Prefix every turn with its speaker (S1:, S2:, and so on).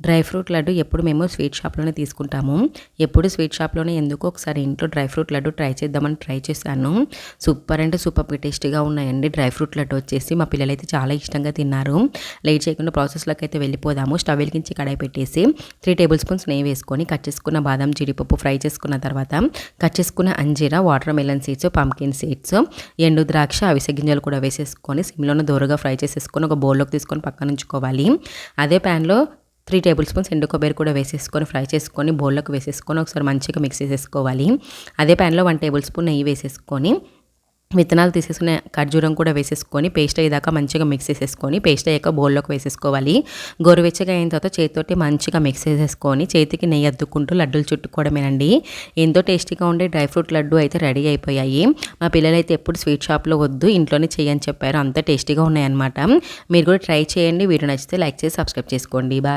S1: Dry fruit laddu ఎప్పుడు మేము sweet షాప్లోనే తీసుకుంటాము. ఎప్పుడు స్వీట్ షాప్లోనే ఎందుకు ఒకసారి ఇంట్లో డ్రై ఫ్రూట్ లడ్డు ట్రై చేద్దామని ట్రై చేశాను. సూపర్ అంటే సూపర్ టేస్టీగా ఉన్నాయండి డ్రై ఫ్రూట్ లడ్డు వచ్చేసి. మా పిల్లలైతే చాలా ఇష్టంగా తిన్నారు. లేట్ చేయకుండా ప్రాసెస్లోకి అయితే వెళ్ళిపోదాము. స్టవ్ వెలిగించి కడాయి పెట్టేసి 3 టేబుల్ స్పూన్స్ నెయ్యి వేసుకొని కట్ చేసుకున్న బాదం జీడిపప్పు ఫ్రై చేసుకున్న తర్వాత కట్ చేసుకున్న అంజీరా, water melon seeds, pumpkin seeds, ఎండు ద్రాక్ష, అవిసె గింజలు కూడా వేసేసుకొని సిమ్లోనే దూరగా ఫ్రై చేసేసుకొని ఒక బౌల్లోకి తీసుకొని పక్కన ఉంచుకోవాలి. అదే ప్యాన్లో 3 టేబుల్ స్పూన్స్ ఎండు కొబ్బరి కూడా వేసేసుకొని ఫ్రై చేసుకొని బౌల్లోకి వేసేసుకొని ఒకసారి మంచిగా మిక్స్ చేసేసుకోవాలి. అదే ప్యాన్లో 1 టేబుల్ స్పూన్ నెయ్యి వేసేసుకొని విత్తనాలు తీసేసుకునే ఖర్జూరం కూడా వేసేసుకొని పేస్ట్ అయ్యేదాకా మంచిగా మిక్స్ చేసేసుకొని పేస్ట్ అయ్యాక బౌల్లోకి వేసేసుకోవాలి. గోరువెచ్చగా అయిన తర్వాత చేతితోటి మంచిగా మిక్స్ చేసేసుకొని చేతికి నెయ్యి అద్దుకుంటూ లడ్డూలు చుట్టుకోవడమేనండి. ఎంతో టేస్టీగా ఉండే డ్రై ఫ్రూట్ లడ్డు అయితే రెడీ అయిపోయాయి. మా పిల్లలైతే ఎప్పుడు స్వీట్ షాప్లో వద్దు ఇంట్లోనే చేయని చెప్పారు. అంత టేస్టీగా ఉన్నాయన్నమాట. మీరు కూడా ట్రై చేయండి. వీడియో నచ్చితే లైక్ చేసి సబ్స్క్రైబ్ చేసుకోండి. బాయ్.